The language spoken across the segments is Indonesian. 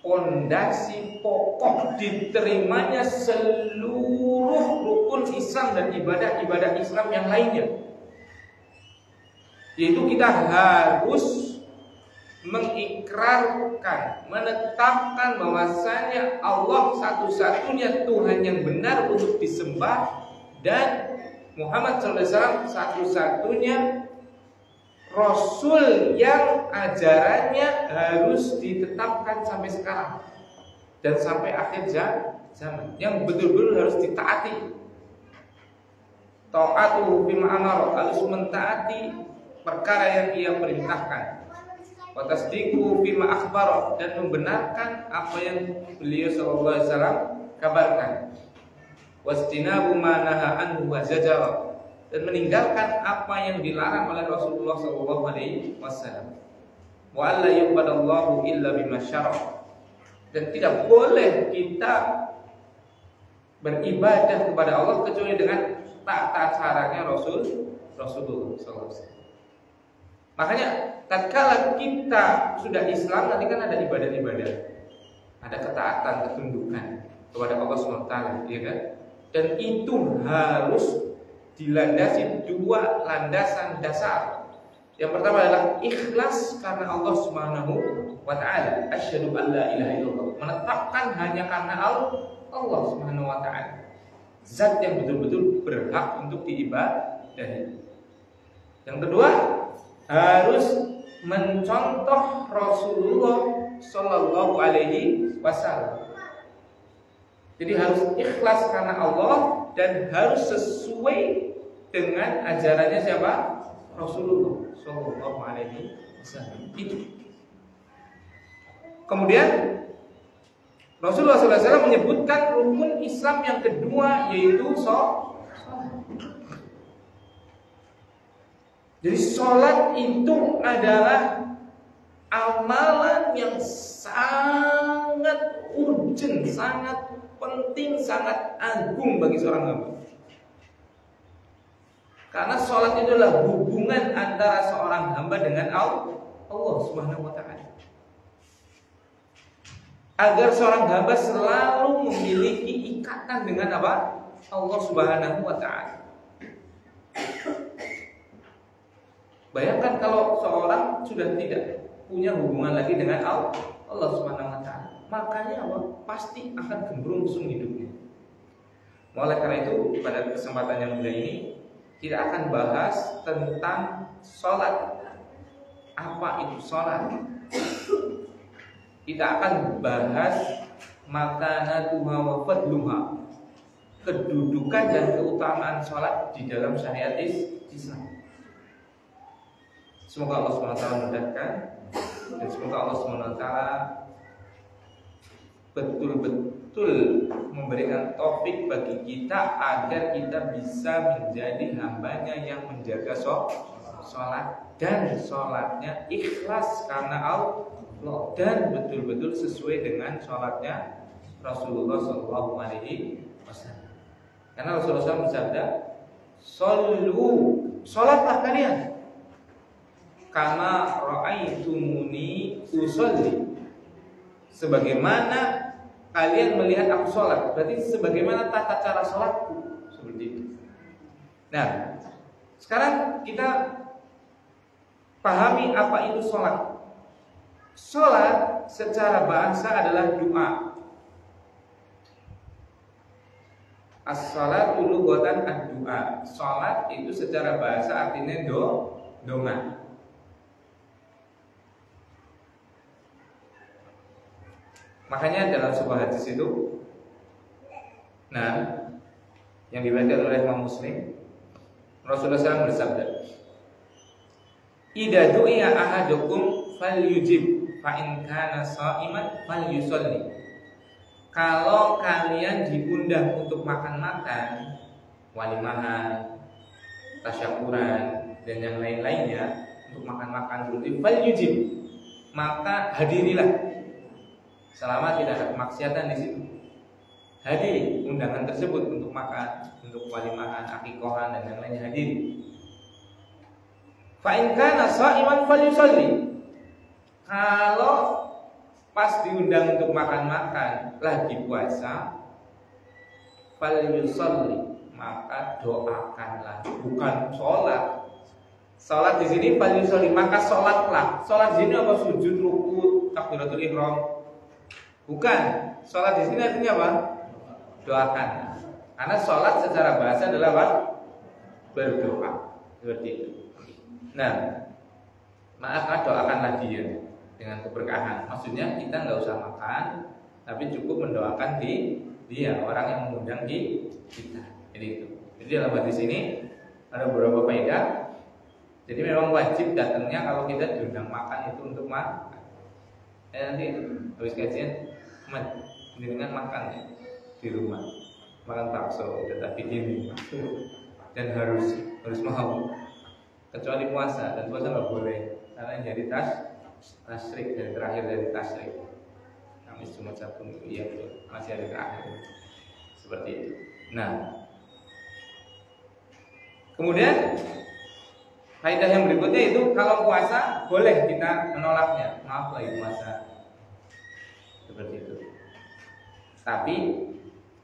pondasi pokok diterimanya seluruh rukun Islam dan ibadah-ibadah Islam yang lainnya. Yaitu kita harus mengikrarkan, menetapkan bahwasanya Allah satu-satunya Tuhan yang benar untuk disembah dan Muhammad SAW satu-satunya Rasul yang ajarannya harus ditetapkan sampai sekarang dan sampai akhir zaman, yang betul-betul harus ditaati. Ta'atuhu bima amara, harus mentaati perkara yang ia perintahkan. Wa tasdiqu bima akhbara, dan membenarkan apa yang beliau sallallahu alaihi wasallam kabarkan. Wastinabu ma naha anhu wa zajara, dan meninggalkan apa yang dilarang oleh Rasulullah sallallahu alaihi wasallam. Wa alla yu'badallahu illa bima syara', dan tidak boleh kita beribadah kepada Allah kecuali dengan tata caranya Rasulullah sallallahu alaihi wasallam. Makanya tatkala kita sudah Islam, nanti kan ada ibadah-ibadah, ada ketaatan, ketundukan kepada Allah SWT, ya kan? Dan itu harus dilandasi dua landasan dasar. Yang pertama adalah ikhlas karena Allah Subhanahu wa taala. Asyhadu an la ilaha illallah, menetapkan hanya karena Allah Subhanahu wa taala, zat yang betul-betul berhak untuk diibadahi. Yang kedua, harus mencontoh Rasulullah sallallahu alaihi wasallam. Jadi harus ikhlas karena Allah dan harus sesuai dengan ajarannya siapa? Rasulullah sallallahu alaihi wasallam. Itu. Kemudian Rasulullah sallallahu alaihi wasallam menyebutkan rukun Islam yang kedua, yaitu salat. Jadi salat itu adalah amalan yang sangat urgent, sangat penting, sangat agung bagi seorang hamba. Karena salat itu adalah hubungan antara seorang hamba dengan Allah Subhanahu wa taala. Agar seorang hamba selalu memiliki ikatan dengan apa? Allah Subhanahu wa taala. Bayangkan kalau seorang sudah tidak punya hubungan lagi dengan Allah Subhanahu wa taala, makanya apa? Pasti akan gembrungsung hidupnya. Oleh karena itu, pada kesempatan yang mulia ini kita akan bahas tentang sholat. Apa itu sholat? Kita akan bahas makanatuha wa fadluha, kedudukan dan keutamaan sholat di dalam syariat Islam. Semoga Allah SWT memudahkan, dan semoga Allah SWT betul-betul memberikan taufik bagi kita agar kita bisa menjadi hambanya yang menjaga sholat, dan sholatnya ikhlas karena Allah, dan betul-betul sesuai dengan sholatnya Rasulullah SAW. Karena Rasulullah SAW bersabda, "Shollu, sholatlah kalian, kama ra'aitumuni usolli, sebagaimana kalian melihat aku sholat." Berarti sebagaimana tata cara sholatku, seperti itu. Nah, sekarang kita pahami apa itu sholat. Sholat secara bahasa adalah doa. As-sholatu lughatan ad-du'a. Sholat itu secara bahasa artinya doa. Makanya dalam sebuah hadis itu, yang diriwayatkan oleh Imam Muslim, Rasulullah SAW bersabda, "Idza du'iya ahadukum falyujib, fa in kana sha'iman falyusalli." Kalau kalian diundang untuk makan-makan, walimahan, tasyakuran, dan yang lain-lainnya, untuk makan-makan berarti falyujib, maka hadirilah. Selama tidak ada kemaksiatan di situ, hadiri undangan tersebut untuk makan, untuk walimahan, akikohan, dan yang lainnya, hadiri. Fa in kana sha'iman falyusalli. Kalau pas diundang untuk makan-makan lagi puasa, fal yusolli, maka doakanlah, bukan sholat. Sholat di sini fal yusolli, maka sholatlah. Sholat di sini apa? Sujud, ruku, takbiratul ihram. Bukan. Sholat di sini artinya apa? Doakan. Karena sholat secara bahasa adalah apa? Berdoa. Seperti itu. Nah, maka doakanlah dia dengan keberkahan. Maksudnya kita nggak usah makan, tapi cukup mendoakan dia, orang yang mengundang kita. Jadi itu. Jadi dalam hadis ini ada beberapa faedah. Jadi memang wajib datangnya kalau kita diundang makan itu untuk makan. Nanti habis kajian, dengan makan ya, di rumah, makan bakso, tetapi ini dan harus mau. Kecuali puasa, dan puasa nggak boleh karena jadi tasrik, dari terakhir dari tasrik. Kamis, Jumat, Sabtu, iya betul, masih ada terakhir. Seperti itu. Nah, kemudian faedah yang berikutnya itu kalau puasa boleh kita menolaknya. Maaf lagi puasa. Seperti itu. Tapi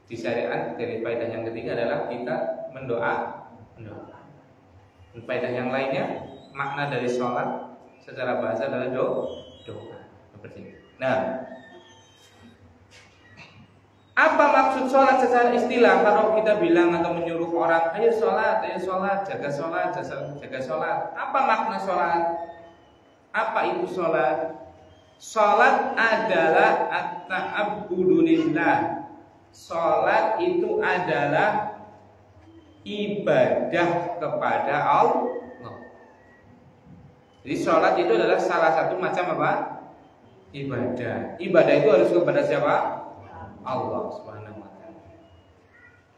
di syariat dari faedah yang ketiga adalah kita mendoakan. Faedah yang lainnya, makna dari sholat secara bahasa adalah doa. Seperti ini. Nah, apa maksud sholat secara istilah? Kalau kita bilang atau menyuruh orang, ayo sholat, jaga sholat. Apa makna sholat? Apa itu sholat? Sholat adalah at-ta'abbudu lillah. Sholat itu adalah ibadah kepada Allah. Jadi sholat itu adalah salah satu macam apa? Ibadah. Ibadah itu harus kepada siapa? Allah Subhanahu wa ta'ala.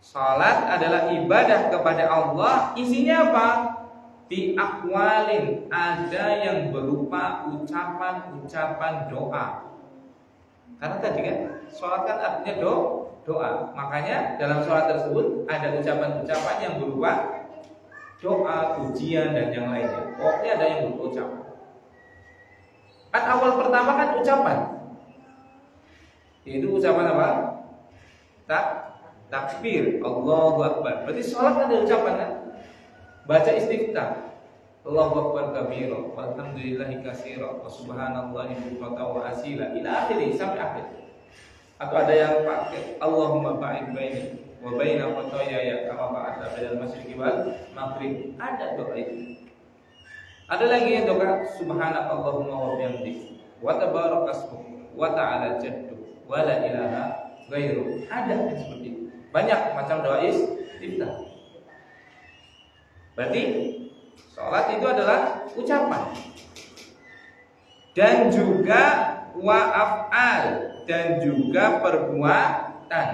Sholat adalah ibadah kepada Allah. Isinya apa? Bi aqwalin, ada yang berupa ucapan-ucapan doa. Karena tadi kan sholat kan artinya doa. Makanya dalam sholat tersebut ada ucapan-ucapan yang berupa doa, pujian dan yang lainnya. Pokoknya ada yang berupa ucapan. Kan awal pertama kan ucapan. Itu ucapan apa? Takbir, Allahu Akbar. Berarti sholat ada ucapan kan? Baca istiftah, Allahu Akbar kabira, walhamdulillahi katsira, wa subhanallahi bukratan wa asila, ila akhir sampai akhir. Atau ada yang pakai Allahumma ba'id baini wa baina khotoyaya kama ba'adta bainal masyriqi wal maghrib. Ada doa itu. Ada lagi yang doa subhanakallahumma wa bihamdik wa tabarakasmuk wa ta'ala jaddu wa la ilaha ghairu. Ada seperti itu. Banyak macam doa istiftah. Berarti sholat itu adalah ucapan dan juga wa'af'al dan juga perbuatan.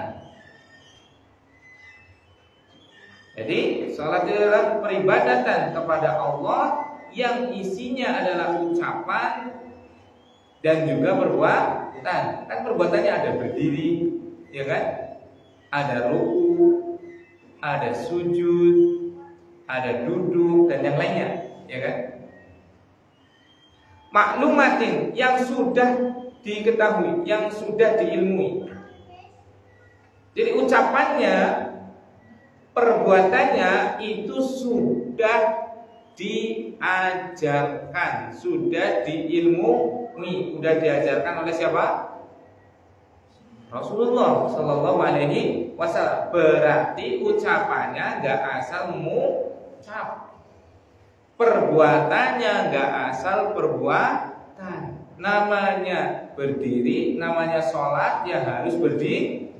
Jadi sholat itu adalah peribadatan kepada Allah yang isinya adalah ucapan dan juga perbuatan. Kan perbuatannya ada berdiri, ya kan? Ada ruku, ada sujud, ada duduk dan yang lainnya, ya kan? Maklumatin yang sudah diketahui, yang sudah diilmui. Jadi ucapannya, perbuatannya itu sudah diajarkan, sudah diilmui, sudah diajarkan oleh siapa? Rasulullah Shallallahu Alaihi Wasallam. Berarti ucapannya nggak asal mengucap, perbuatannya nggak asal perbuatan. Namanya berdiri, namanya sholat ya harus berdiri,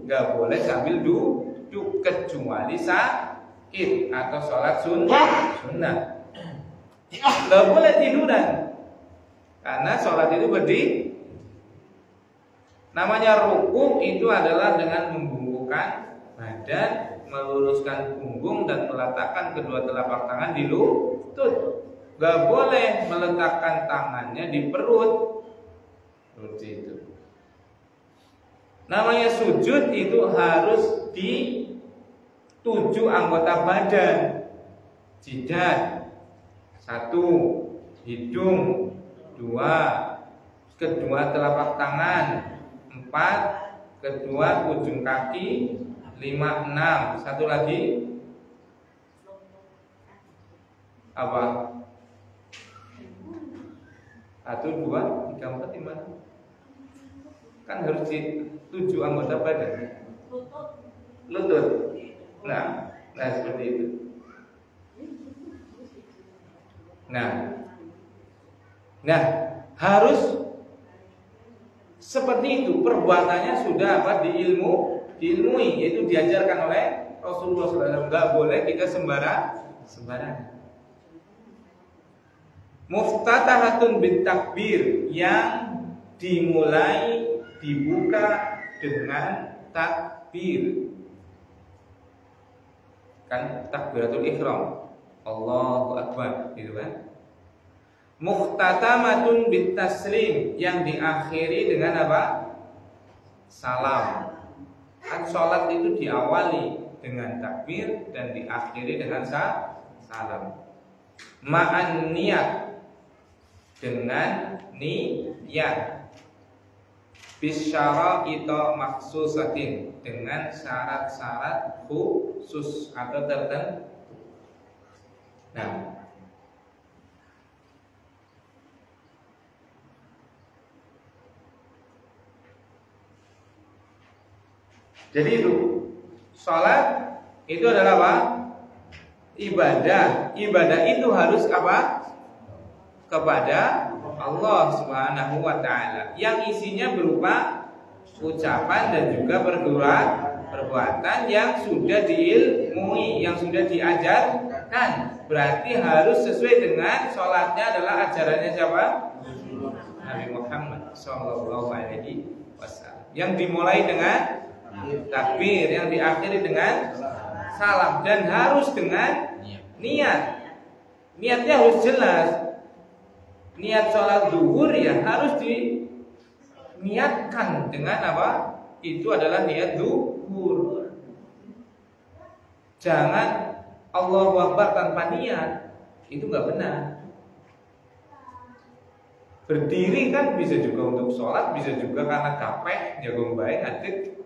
nggak boleh sambil duduk kecuali sakit atau sholat sunnah. Nggak boleh tiduran karena sholat itu berdiri. Namanya ruku itu adalah dengan membungkukkan badan, meluruskan punggung dan meletakkan kedua telapak tangan di lutut. Gak boleh meletakkan tangannya di perut. Seperti itu. Namanya sujud itu harus di 7 anggota badan. Jidat 1, hidung 2, kedua telapak tangan, 4, kedua ujung kaki, 5, 6. Satu lagi apa? 1, 2, 3, 4, 5. Kan harus di 7 anggota badan. Lutut. Nah seperti itu. Nah harus seperti itu. Perbuatannya sudah diilmui, yaitu diajarkan oleh Rasulullah SAW. Enggak boleh kita sembarangan. Muftatahatun bitakbir, yang dimulai dibuka dengan takbir. Kan takbiratul ihram, Allahu Akbar, gitu kan. Muftatamatun bitaslim, yang diakhiri dengan apa? Salam. Kan sholat itu diawali dengan takbir dan diakhiri dengan salam. Ma'an niat, dengan niat. Bisyara'ita maksusatin, dengan syarat-syarat khusus atau tertentu. Nah, jadi itu sholat itu adalah apa? Ibadah. Ibadah itu harus apa? Kepada Allah Subhanahu wa ta'ala, yang isinya berupa ucapan dan juga perbuatan yang sudah diilmui, yang sudah diajarkan. Berarti harus sesuai dengan sholatnya adalah ajarannya siapa? Nabi Muhammad sallallahu alaihi wasallam, yang dimulai dengan takbir, yang diakhiri dengan salam, dan harus dengan niat. Niatnya harus jelas. Niat sholat zuhur ya harus diniatkan dengan apa? Itu adalah niat zuhur. Jangan Allahu Akbar tanpa niat, itu nggak benar. Berdiri kan bisa juga untuk sholat, bisa juga karena capek, jago baik, adit,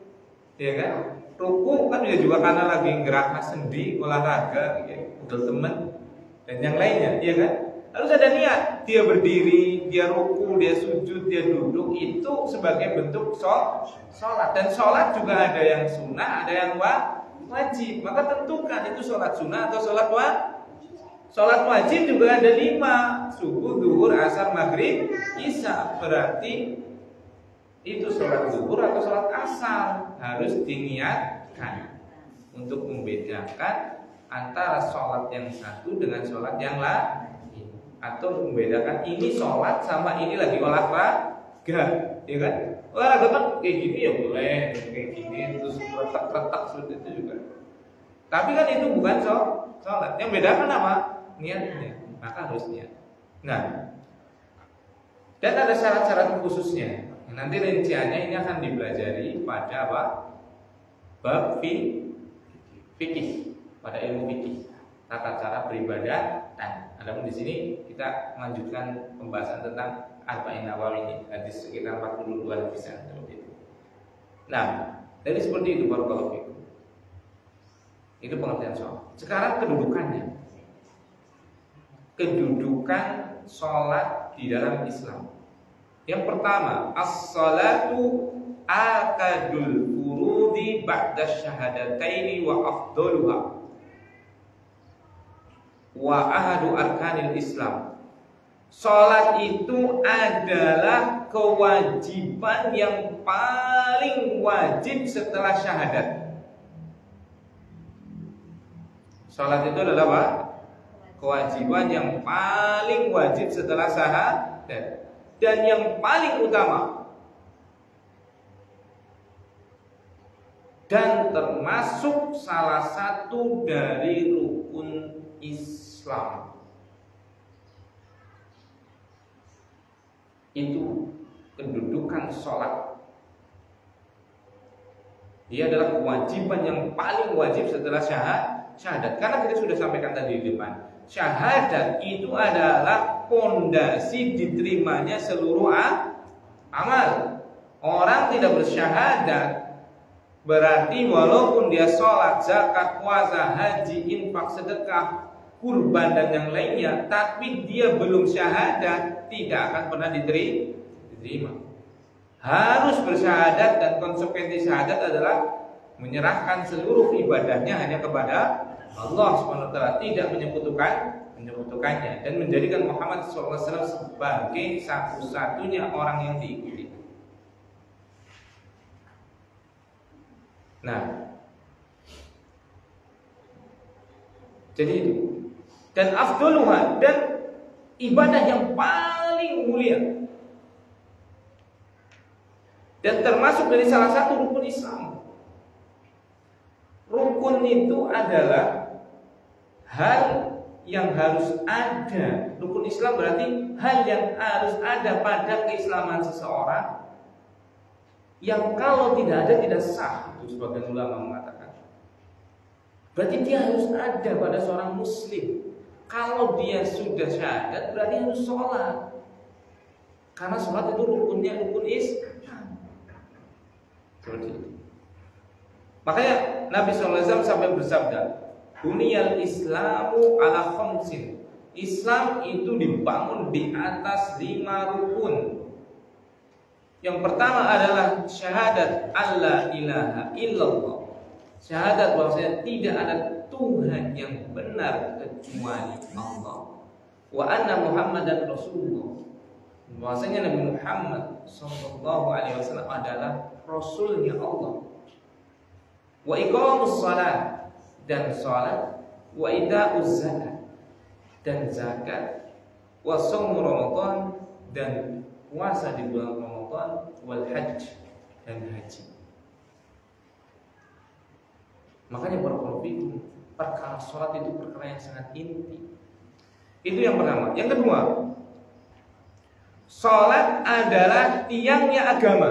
ya kan? Ruku kan bisa juga karena lagi gerak sendi, olahraga, ya, udel temen, dan yang lainnya, ya kan? Harus ada niat. Dia berdiri, dia ruku, dia sujud, dia duduk, itu sebagai bentuk sholat. Dan sholat juga ada yang sunnah, ada yang wajib. Maka tentukan itu sholat sunnah atau sholat wajib. Sholat wajib juga ada 5: subuh, zuhur, asar, maghrib, isya. Berarti itu sholat zuhur atau sholat asar. Harus diniatkan untuk membedakan antara sholat yang satu dengan sholat yang lain, atau membedakan ini sholat sama ini lagi olahraga, ya kan? Olahraga kan kayak gini ya boleh, kayak gini terus retak-retak seperti itu juga. Tapi kan itu bukan sholat. Yang bedakan apa? Niatnya. Maka harus niat. Nah, dan ada syarat-syarat khususnya. Nanti rinciannya ini akan dipelajari pada apa? Bab fikih, pada ilmu fikih, tata cara beribadah. Adapun di sini kita melanjutkan pembahasan tentang Arba'in Nawawi ini, hadis sekitar 42 hadisan seperti itu. Nah, dari seperti itu barakallahu fikum. Itu pengertian sholat. Sekarang kedudukannya. Kedudukan sholat di dalam Islam. Yang pertama, as-salatu akadul furudi ba'da syahadataini wa afdaluha wa ahadu arkanil Islam. Salat itu adalah kewajiban yang paling wajib setelah syahadat. Salat itu adalah apa? Kewajiban yang paling wajib setelah syahadat, dan yang paling utama, dan termasuk salah satu dari rukun Islam. Itu kedudukan sholat. Dia adalah kewajiban yang paling wajib setelah syahadat. Karena kita sudah sampaikan tadi di depan, syahadat itu adalah pondasi diterimanya seluruh amal. Orang tidak bersyahadat berarti walaupun dia sholat, zakat, puasa, haji, infak, sedekah, kurban dan yang lainnya, tapi dia belum syahadat, tidak akan pernah diterima. Harus bersyahadat, dan konsekuensi syahadat adalah menyerahkan seluruh ibadahnya hanya kepada Allah SWT, tidak menyekutukannya, dan menjadikan Muhammad SAW sebagai satu-satunya orang yang diikuti. Nah, jadi itu. Dan afdoluha, dan ibadah yang paling mulia, dan termasuk dari salah satu rukun Islam. Rukun itu adalah hal yang harus ada. Rukun Islam berarti hal yang harus ada pada keislaman seseorang, yang kalau tidak ada tidak sah. Itu sebagian ulama mengatakan. Berarti dia harus ada pada seorang muslim. Kalau dia sudah syahadat berarti harus sholat, karena sholat itu rukunnya rukun Islam. Seperti itu. Makanya Nabi SAW sampai bersabda, buniyal Islamu ala khamsin. Islam itu dibangun di atas 5 rukun. Yang pertama adalah syahadat alla ilaha illallah. Syahadat bahwasanya tidak ada Tuhan yang benar kecuali Allah. Wa anna Muhammadan Rasulullah. Bahwasanya Nabi Muhammad sallallahu alaihi wasallam adalah rasulnya Allah. Wa iqamus shalah, dan salat, wa ita'uz zakat, dan zakat, wa shaum Ramadan, dan puasa di bulan Ramadan, wal hajj, dan haji. Makanya perkara sholat itu perkara yang sangat inti. Itu yang pertama. Yang kedua, sholat adalah tiangnya agama.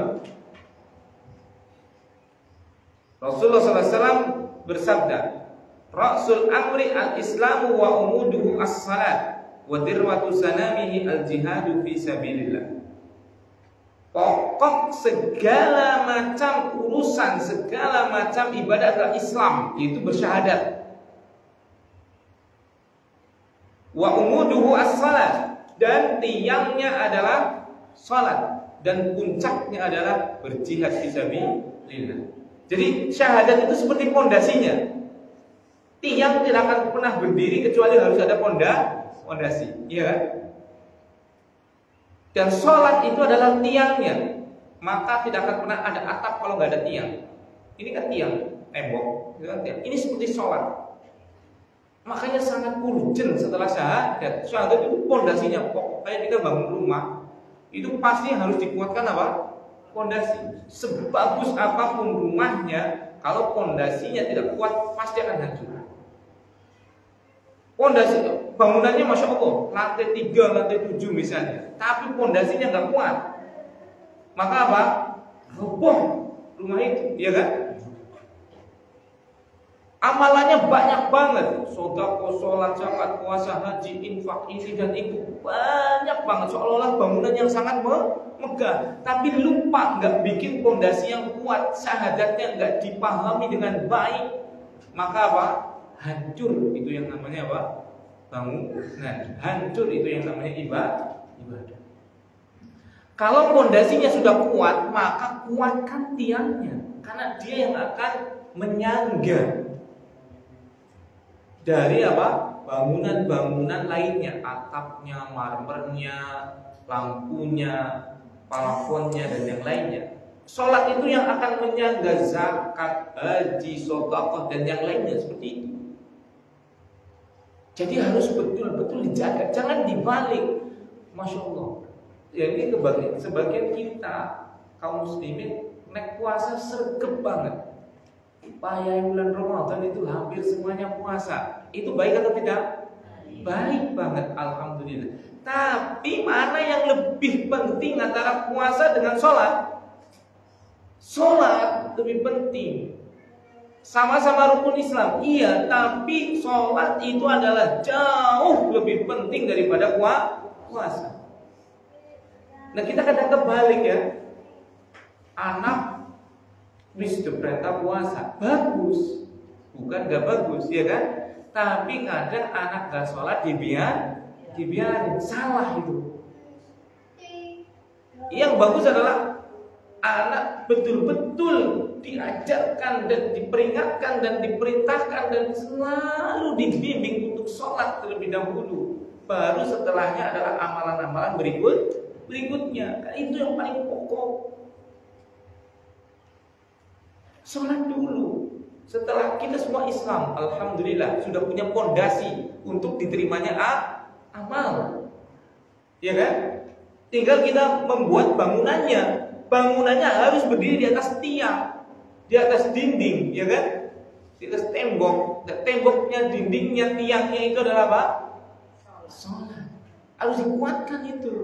Rasulullah SAW bersabda, Rasul amri al-islamu wa umuduhu as-salat wa dirwatu sanamihi al-jihadu fi sabilillah. Pokok segala macam urusan, segala macam ibadah adalah Islam, yaitu bersyahadat. Wa umuduhu as-salat, dan tiangnya adalah salat, dan puncaknya adalah berjihad fisabilillah. Jadi syahadat itu seperti pondasinya. Tiang tidak akan pernah berdiri kecuali harus ada pondasi, iya kan? Dan sholat itu adalah tiangnya. Maka tidak akan pernah ada atap kalau nggak ada tiang. Ini kan tiang, tembok, itu kan tiang. Ini seperti sholat. Makanya sangat urgent setelah syahadat. Syahadat itu pondasinya. Kayak kita bangun rumah, itu pasti harus dikuatkan apa? Pondasi. Sebagus apapun rumahnya, kalau pondasinya tidak kuat, pasti akan hancur. Pondasi bangunannya masya Allah, lantai 3, lantai 7 misalnya, tapi pondasinya nggak kuat, maka apa? Roboh rumah itu, ya kan? Amalannya banyak banget, sedekah, sholat, zakat, puasa, haji, infak, ini dan itu banyak banget, seolah-olah bangunan yang sangat megah, tapi lupa nggak bikin pondasi yang kuat, syahadatnya nggak dipahami dengan baik, maka apa? Hancur itu yang namanya apa? Bangunan. Hancur itu yang namanya ibadah. Kalau pondasinya sudah kuat, maka kuatkan tiangnya, karena dia yang akan menyangga dari apa? Bangunan-bangunan lainnya, atapnya, marmernya, lampunya, plafonnya, dan yang lainnya. Sholat itu yang akan menyangga zakat, haji, sedekah, dan yang lainnya seperti itu. Jadi harus betul-betul dijaga, jangan dibalik. Masya Allah. Jadi sebagian kita kaum muslimin naik puasa sergap banget. Upaya bulan Ramadan itu hampir semuanya puasa. Itu baik atau tidak? Baik banget, alhamdulillah. Tapi mana yang lebih penting antara puasa dengan sholat? Sholat lebih penting. Sama-sama rukun Islam, iya, tapi sholat itu adalah jauh lebih penting daripada puasa. Nah kita kadang kebalik ya. Anak wis diperintah puasa, bagus. Bukan gak bagus, ya kan? Tapi kadang anak gak sholat dibiarin, salah itu. Yang bagus adalah anak betul-betul diajarkan dan diperingatkan dan diperintahkan dan selalu dibimbing untuk sholat terlebih dahulu. Baru setelahnya adalah amalan-amalan berikutnya. Itu yang paling pokok. Sholat dulu. Setelah kita semua Islam, alhamdulillah sudah punya fondasi untuk diterimanya amal. Ya kan? Tinggal kita membuat bangunannya. Bangunannya harus berdiri di atas tiang, di atas dinding, ya kan? Di atas tembok. Dan temboknya, dindingnya, tiangnya itu adalah apa? Sholat. Harus dikuatkan itu.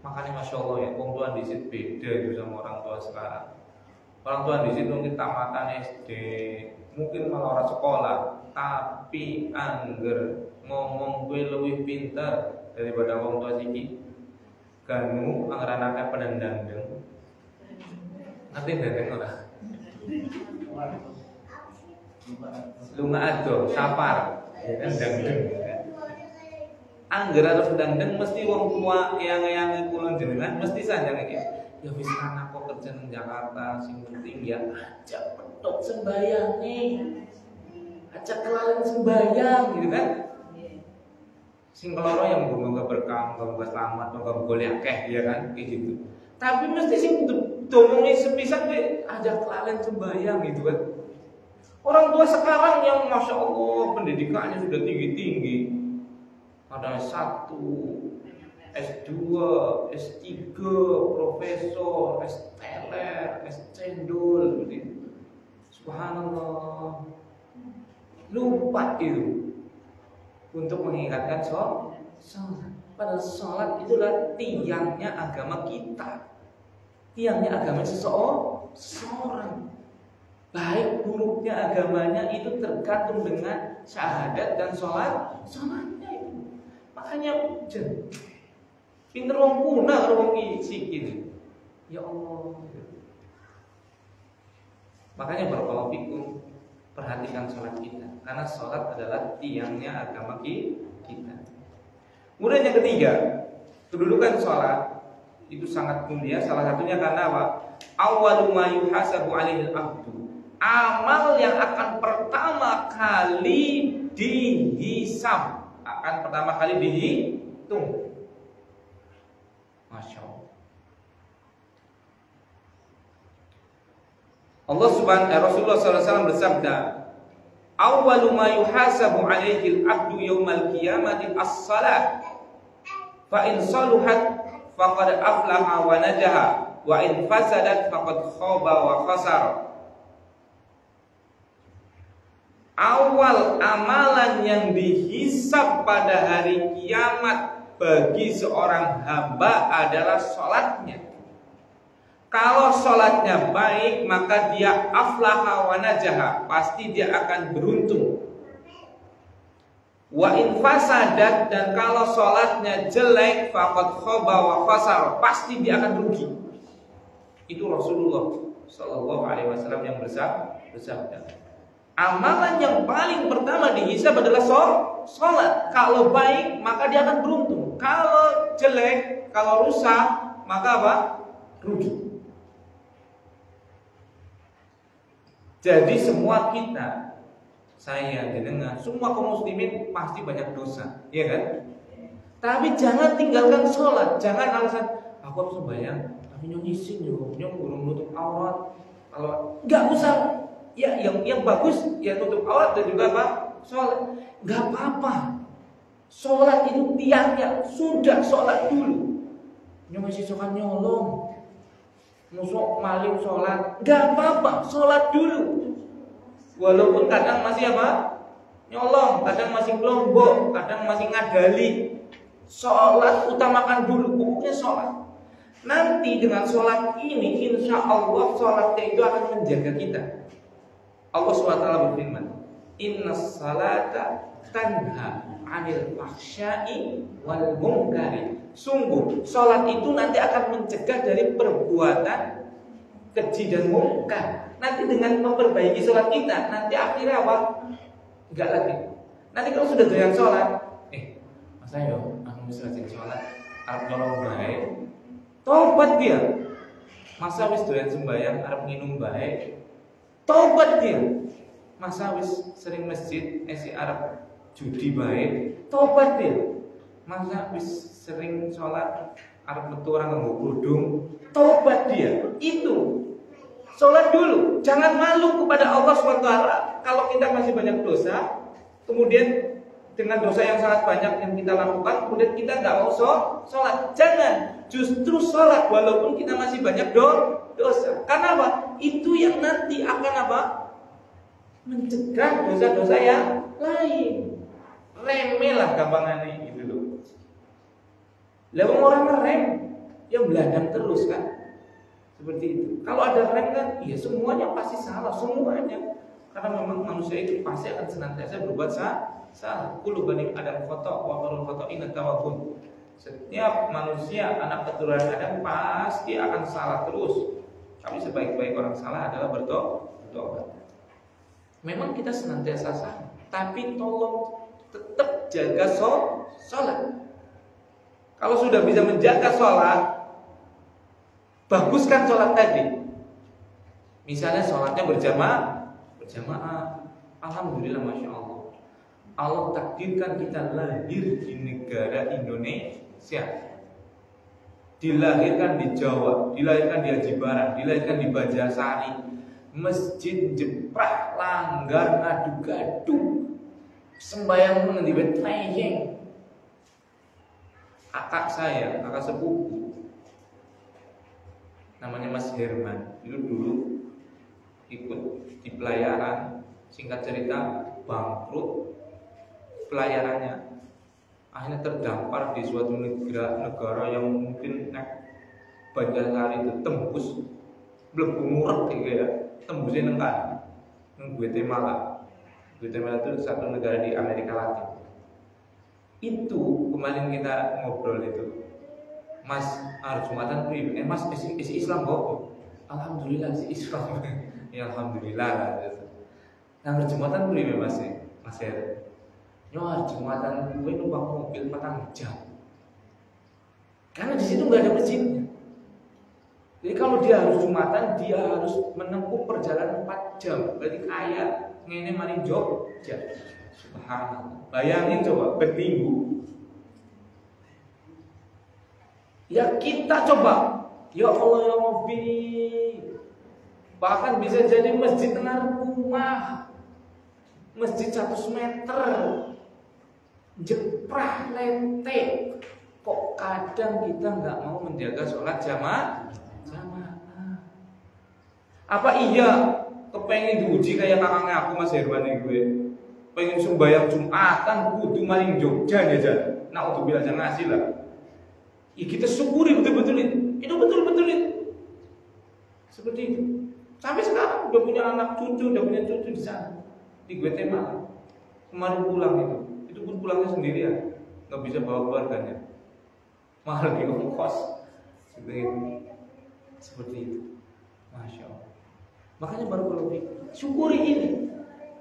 Makanya masya Allah ya, orang tua di situ beda itu sama orang tua sekarang. Orang tua di situ mungkin tamatan SD, mungkin malah orang sekolah, tapi angger ngomong gue lebih pintar daripada orang tua siki. Kanu angger anaknya pendandang. Nanti dandang ora. Lunga ado, sapar, dangdeng. Angger arep dangdeng mesti wong tua yang kula jenengan mesti sanjang iki. Ya wis anak kok kerja nang Jakarta, sing penting ya aja petok sembayang nih. Aja kelalen sembayang gitu kan. Sing keloro yang moga berkah, moga selamat, moga golek akeh ya kan kayak gitu. Tapi mesti sing domongi sepisan ge aja kelalen sembayang gitu kan. Orang tua sekarang yang masya Allah pendidikannya sudah tinggi-tinggi. Ada S1, S2, S3, profesor, S-teler, S-cendol gitu. Subhanallah. Lupa itu untuk mengingatkan sholat. Padahal sholat itulah tiangnya agama kita. Tiangnya agama seseorang. Baik buruknya agamanya itu tergantung dengan syahadat dan sholatnya itu. Makanya pinter wong kuna karo wong sikil. Ya Allah. Makanya barakallahu fikum, perhatikan sholat kita, karena sholat adalah tiangnya agama kita. Kemudian yang ketiga, kedudukan sholat itu sangat mulia. Salah satunya karena apa? Awwalu ma yuhasabu 'alaihi al-'abdu. Amal yang akan pertama kali dihisab, akan pertama kali dihitung. Masya Allah. Rasulullah SAW bersabda, awwalu ma yuhasabu 'alaihi al-'abdu yaumal qiyamati as-salat. Fa in saluhat faqad aflaha wa najaha, wa in fasadat faqad khaba wa khasara. Awal amalan yang dihisab pada hari kiamat bagi seorang hamba adalah sholatnya. Kalau sholatnya baik, maka dia aflaha wa najaha, pasti dia akan beruntung. Wa in fasadat, dan kalau sholatnya jelek, faqad khaba wa khasar, pasti dia akan rugi. Itu Rasulullah Sallallahu Alaihi Wasallam yang bersabda. Amalan yang paling pertama dihisab adalah sholat. Kalau baik, maka dia akan beruntung. Kalau jelek, kalau rusak, maka apa? Rugi. Jadi semua kita, saya jenengan, semua kaum muslimin pasti banyak dosa, ya kan? Tapi jangan tinggalkan sholat. Jangan alasan aku harus sembahyang, tapi nyonyisin yo, nyong belum nutup aurat. Kalau nggak usah. Ya, yang bagus ya tutup aurat dan juga apa? Sholat. Gak apa-apa. Sholat itu tiangnya. Sudah sholat dulu. Ini masih sholat nyolong. Musok maling sholat. Gak apa-apa. Sholat dulu. Walaupun kadang masih apa? Nyolong. Kadang masih kelompok. Kadang masih ngadali. Sholat utamakan dulu. Pokoknya sholat. Nanti dengan sholat ini, insya Allah sholatnya itu akan menjaga kita. Allah SWT berfirman, Innas salata tanha 'anil fahsya'i wal munkari. Sungguh, sholat itu nanti akan mencegah dari perbuatan keji dan mungkar. Nanti dengan memperbaiki sholat kita, nanti akhirnya apa? Enggak lagi. Nanti kalau sudah doyan sholat, Mas ayo, aku bisa rajin sholat, arep nyolong baik, tobat dia. Masa wis doyan sembahyang, arep minum baik, tobat dia. Masa wis sering masjid, arep judi baik, tobat dia. Masa wis sering sholat, arep metu orang nganggo kerudung, tobat dia. Itu sholat dulu, jangan malu kepada Allah SWT. Kalau kita masih banyak dosa, kemudian dengan dosa yang sangat banyak yang kita lakukan, kemudian kita nggak mau sholat. Jangan, justru sholat walaupun kita masih banyak dosa. Karena apa? Itu yang nanti akan apa? Mencegah dosa-dosa yang lain. Remeh lah gampangannya gitu loh. Lewat orang ngerem, yang beladang terus kan. Seperti itu. Kalau ada rem kan, ya semuanya pasti salah, semuanya. Karena memang manusia itu pasti akan senantiasa berbuat salah. Kullu bani Adam khata' wa khairul khata'in at-tawwabun. Setiap manusia anak keturunan Adam pasti akan salah terus. Tapi sebaik-baik orang salah adalah bertobat. Memang kita senantiasa salah, tapi tolong tetap jaga sholat. Kalau sudah bisa menjaga sholat, baguskan sholat tadi. Misalnya sholatnya berjamaah. Alhamdulillah, masya Allah. Allah takdirkan kita lahir di negara Indonesia, dilahirkan di Jawa, dilahirkan di Haji Barang, dilahirkan di Banjarsari, masjid jeprah, langgar, ngadu-gadu, sembahyang mengendi wetlayeng. Kakak sepupu namanya Mas Herman, itu dulu ikut di pelayaran, singkat cerita bangkrut pelayarannya, akhirnya terdampar di suatu negara yang mungkin Banjarsari itu tembus mlebu murah gitu ya, tembusnya nang Guatemala. Guatemala itu satu negara di Amerika Latin. Itu kemarin kita ngobrol itu, Mas harus Jumatan priwe? Mas isi Islam kok? Alhamdulillah si Islam. Ya alhamdulillah. Nah Jumatan priwe Mas? Mas ya. Yo Jumatan gue numpang mobil 4 jam. Karena di situ nggak ada masjidnya. Jadi kalau dia harus Jumatan, dia harus menempuh perjalanan 4 jam. Berarti kayak ngene maring Jogja. Subhanallah. Bayangin coba berminggu. Ya kita coba. Ya Allah ya Rabbi. Bahkan bisa jadi masjid tengah rumah. Masjid 100 meter. Jeprah lente. Kok kadang kita nggak mau menjaga sholat jamaah? Apa iya kepengen diuji kayak kakaknya aku Mas Herman ini gue? Pengen sembahyang Jumatan kudu maring Jogja aja. Nah untuk bilang jangan ngasih lah. Ya kita syukuri betul-betul itu betul-betul itu. Seperti itu. Sampai sekarang udah punya anak cucu, udah punya cucu di sana di Guatemala. Kemarin pulang itu pun pulangnya sendirian, nggak bisa bawa keluarganya. Mahal di ongkos. Seperti itu. Masya Allah. Makanya baru kalau syukuri ini.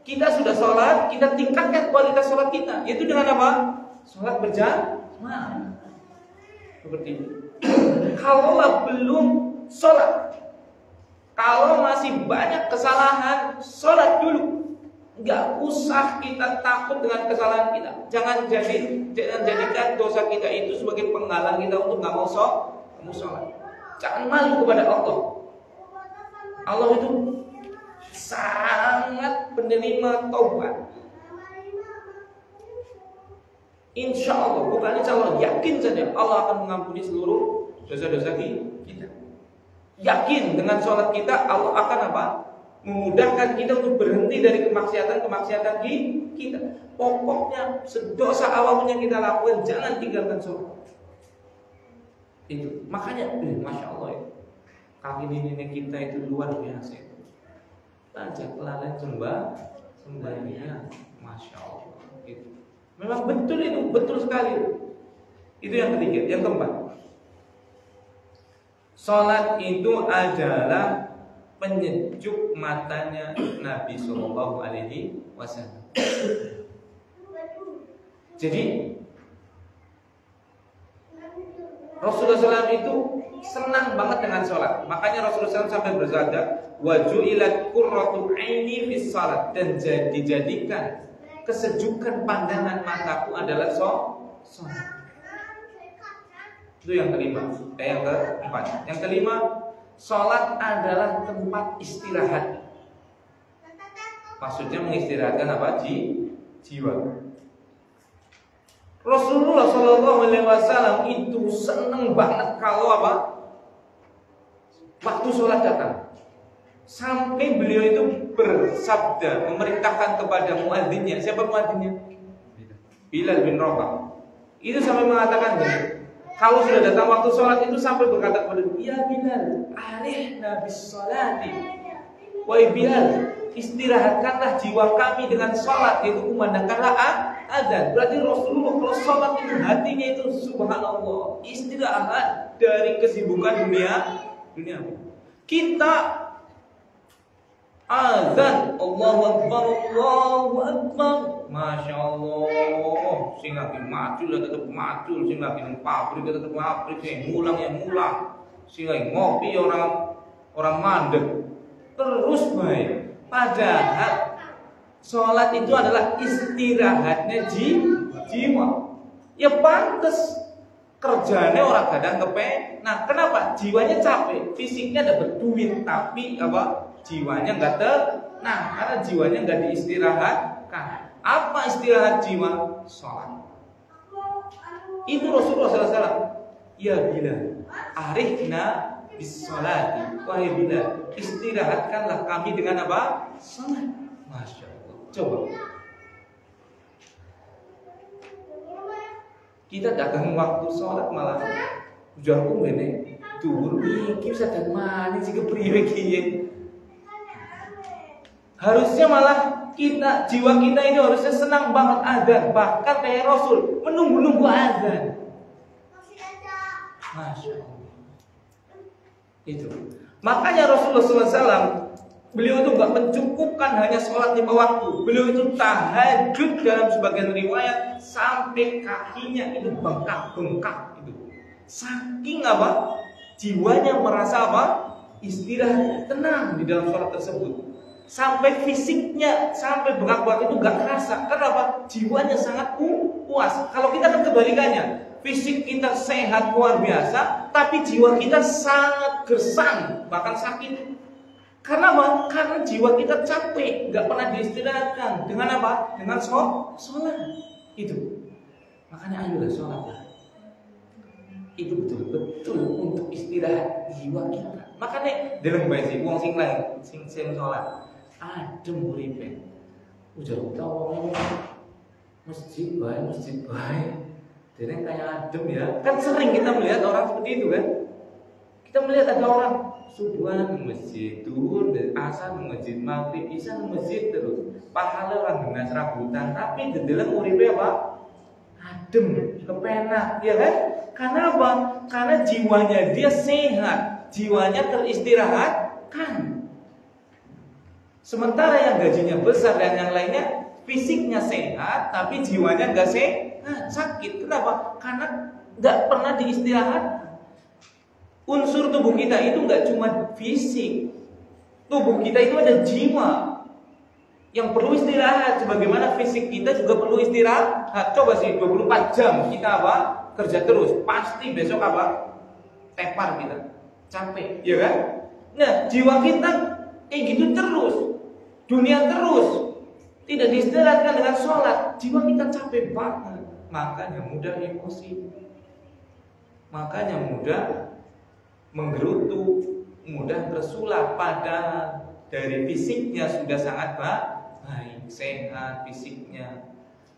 Kita sudah sholat, kita tingkatkan kualitas sholat kita. Yaitu dengan apa? Sholat berjamaah. Seperti itu. Kalau belum sholat, kalau masih banyak kesalahan, sholat dulu. Gak usah kita takut dengan kesalahan kita. Jangan jadikan dosa kita itu sebagai penghalang kita untuk gak mau sholat. Jangan malu kepada Allah. Allah itu sangat penerima taubat. Insya Allah, bukan insya Allah, yakin saja Allah akan mengampuni seluruh dosa-dosa kita. Yakin dengan sholat kita Allah akan apa? Memudahkan kita untuk berhenti dari kemaksiatan kita. Pokoknya sedosa apapun yang kita lakukan jangan tinggalkan sholat. Itu makanya, masya Allah ya. Kaki nenek kita itu luar biasa. Tajak lalai sembahyang, masya Allah. Itu memang betul itu, betul sekali. Itu yang ketiga. Yang keempat, sholat itu adalah penyejuk matanya Nabi Shallallahu Alaihi Wasallam. Jadi Rasulullah SAW itu senang banget dengan sholat. Makanya Rasulullah SAW sampai bersabda, waju'ilat qurratu aini fis salat, dan dijadikan kesejukan pandangan mataku adalah sholat. Itu yang kelima. Yang keempat. Yang kelima, sholat adalah tempat istirahat. Maksudnya mengistirahatkan apa? Jiwa. Rasulullah SAW itu seneng banget kalau apa? Waktu sholat datang. Sampai beliau itu bersabda, memerintahkan kepada muadzinnya. Siapa muadzinnya? Bilal bin Rabah. Itu sampai mengatakan gini, kalau sudah datang waktu sholat itu sampai berkata kepada dia, ya Bilal, arihna bis sholati. Wahai Bilal, istirahatkanlah jiwa kami dengan sholat, yaitu kumandangkanlah azan. Berarti Rasulullah kalau sholat itu hatinya itu subhanallah, istirahat dari kesibukan dunia. Kita azan, Allahu Akbar, Allahu Akbar, Masya Allah, sing lagi macul ya tetap macul, sing lagi nang pabrik ya tetap pabrik, sing mulang ya mulang, sing lagi ngopi orang mandek, terus baik. Padahal sholat itu adalah istirahatnya jiwa. Ya pantes kerjanya orang kadang kepenak. Kenapa? Jiwanya capek, fisiknya dapat duit, tapi apa? Jiwanya nggak tenang karena jiwanya nggak diistirahatkan. Apa istirahat jiwa? Sholat. Itu Rasulullah SAW. Ya Bilal, arihna bis sholati. Wahai Bilal, istirahatkanlah kami dengan apa? Sholat. Masya Allah. Coba kita dagang waktu sholat malah udah aku ngene dhuwur iki bisa dan mani sing kepriwe iki. Harusnya malah jiwa kita ini harusnya senang banget azan, bahkan kayak Rasul menunggu-nunggu azan. Masya Allah. Itu. Makanya Rasulullah SAW beliau itu nggak mencukupkan hanya sholat 5 waktu. Beliau itu tahajud dalam sebagian riwayat sampai kakinya itu bengkak itu. Saking apa? Jiwanya merasa apa? Istirahat, tenang di dalam sholat tersebut. Sampai fisiknya, sampai bengkak-bengkak itu nggak kerasa. Kenapa? Jiwanya sangat puas. Kalau kita kan kebalikannya, fisik kita sehat luar biasa, tapi jiwa kita sangat gersang, bahkan sakit. Karena apa? Karena jiwa kita capek, nggak pernah diistirahatkan. Dengan apa? Dengan sholat. Itu. Makanya ayolah sholat. Itu betul-betul untuk istirahat jiwa kita. Makanya dalam bahasa wong sing lain, sing sholat, adem uripe. Ujar utawa masjid baik. Jadi kayak adem ya. Kan sering kita melihat orang seperti itu kan. Kita melihat ada orang subuhan di masjid, duhur, asar di masjid, maghrib, isya di masjid terus. Pahala orang dengan serabutan, tapi di dalam uripe apa? Adem, kepenak, ya kan? Karena apa? Karena jiwanya dia sehat, jiwanya teristirahatkan. Sementara yang gajinya besar dan yang lainnya fisiknya sehat, tapi jiwanya nggak sehat, sakit. Kenapa? Karena nggak pernah diistirahatkan. Unsur tubuh kita itu nggak cuma fisik, tubuh kita itu ada jiwa yang perlu istirahat. Sebagaimana fisik kita juga perlu istirahat. Coba sih 24 jam kita apa? Kerja terus, pasti besok apa? Tepar kita, capek, ya kan? Nah, jiwa kita kayak gitu terus, dunia terus, tidak diistirahatkan dengan sholat, jiwa kita capek banget. Makanya mudah emosi, makanya mudah menggerutu, mudah tersulap. Padahal dari fisiknya sudah sangat baik, sehat fisiknya,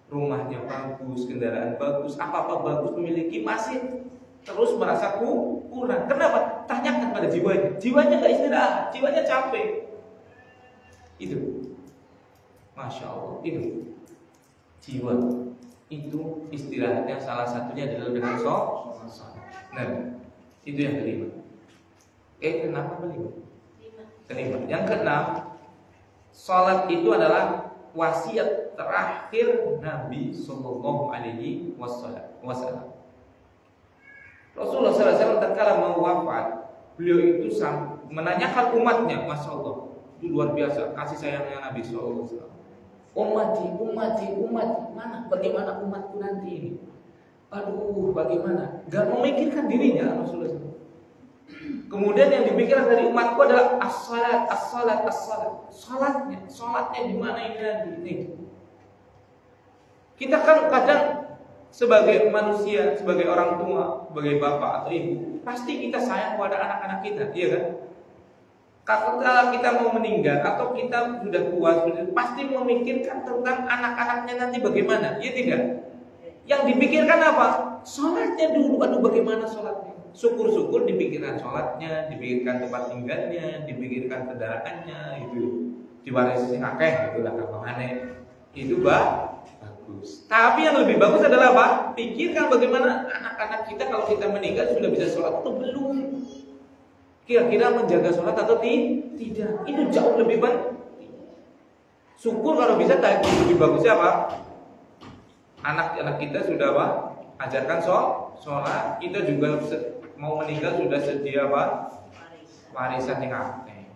rumahnya bagus, kendaraan bagus, apa-apa bagus memiliki, masih terus merasa kurang. Kenapa? Tanyakan pada jiwanya. Jiwanya nggak istirahat, jiwanya capek. Itu, Masya Allah, itu jiwa. itu istirahatnya salah satunya adalah dengan sholat. Nah, itu yang kelima. Kenapa kelima? Kelima. Yang keenam, sholat itu adalah wasiat terakhir Nabi Sallallahu Alaihi Wasallam. Rasulullah SAW tatkala mau wafat, beliau itu menanyakan umatnya, Masya Allah, itu luar biasa kasih sayangnya Nabi SAW. Umati, mana? Bagaimana umatku nanti ini? Aduh, bagaimana? Gak memikirkan dirinya Rasulullah SAW. Kemudian yang dipikirkan dari umatku adalah as-salat. Salatnya di mana ini nanti? Nih. Kita kan kadang sebagai manusia, sebagai orang tua, sebagai bapak atau ibu, pasti kita sayang kepada anak-anak kita, iya kan? Kalau kita mau meninggal atau kita sudah tua, pasti memikirkan tentang anak-anaknya nanti bagaimana, iya tidak? Yang dipikirkan apa? Sholatnya dulu. Aduh, bagaimana sholatnya? Syukur-syukur dipikirkan sholatnya, dipikirkan tempat tinggalnya, dipikirkan kendaraannya, itu diwarisi akeh, itulah kapangannya. Itu bagus. Tapi yang lebih bagus adalah apa? Pikirkan bagaimana anak-anak kita kalau kita meninggal sudah bisa sholat atau belum. Kira-kira menjaga sholat atau tidak. Itu jauh lebih penting. Syukur kalau bisa tadi lebih bagusnya apa? Anak-anak kita sudah apa? Ajarkan sholat. Kita juga mau meninggal sudah sedia apa? Warisan yang akeh.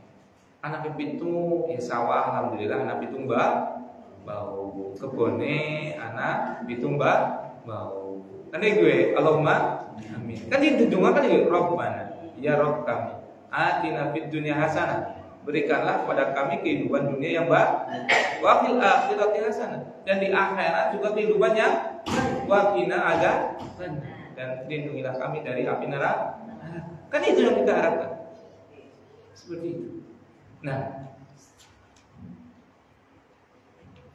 Anak itu ya sawah, alhamdulillah anak itu bau kebone, anak itu bau. Kan gue Allahumma amin. Kan itu doa kan ya Rabbana, ya Rabb kami. Atina fid dunya hasanah. Berikanlah kepada kami kehidupan dunia yang baik. Wa fil akhirati hasanah. Dan di akhirat juga kehidupan yang wa qina adzaban. Dan lindungilah kami dari api neraka. Kan itu yang kita harapkan. Seperti itu. Nah,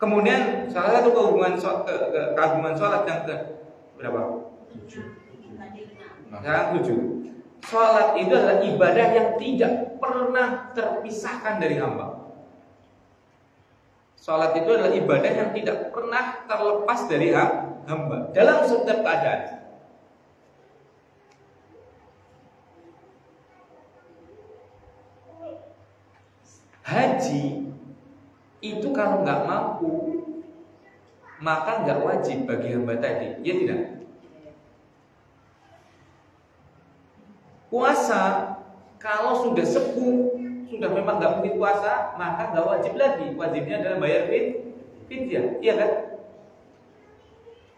kemudian salah satu keagungan sholat yang ke berapa? 7. Yang 7. Sholat itu adalah ibadah yang tidak pernah terpisahkan dari hamba. Sholat itu adalah ibadah yang tidak pernah terlepas dari hamba dalam setiap keadaan. Haji itu kalau nggak mampu maka nggak wajib bagi hamba tadi, ya tidak? Puasa kalau sudah sepuh, sudah memang nggak mungkin puasa, maka nggak wajib lagi. Wajibnya adalah bayar fidyah, iya kan?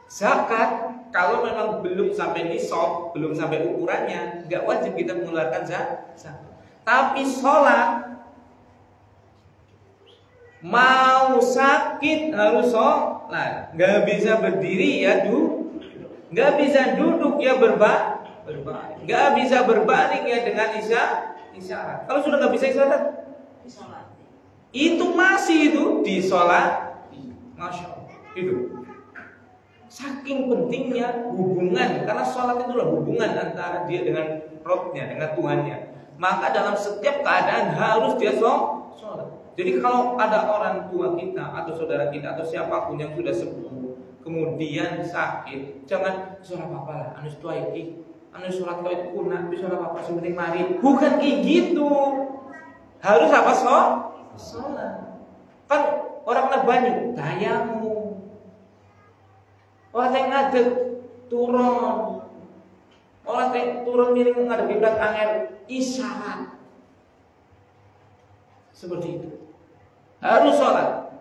Zakat kalau memang belum sampai nisab, belum sampai ukurannya, nggak wajib kita mengeluarkan zakat. Tapi sholat, mau sakit harus sholat, nggak bisa berdiri ya nggak bisa duduk ya berbaring, nggak bisa berbaring ya dengan isyarat. Kalau sudah nggak bisa isyarat, itu masih itu di sholat, masya Allah, itu saking pentingnya hubungan, karena sholat itulah hubungan antara dia dengan Rabbnya, dengan Tuhannya. Maka dalam setiap keadaan harus dia sholat. Jadi kalau ada orang tua kita atau saudara kita atau siapapun yang sudah sepuh kemudian sakit, jangan sholat apa lah, anu tua iki, anu sholat kau itu kuna, bisa apa sementing mari. Bukan kayak gitu. Harus apa sholat. Kan orang nabanyu tayamu. Orang yang ngadeg turun. Orang yang turun miring ngadeg kiblat angel isyarat. Seperti itu. Harus sholat.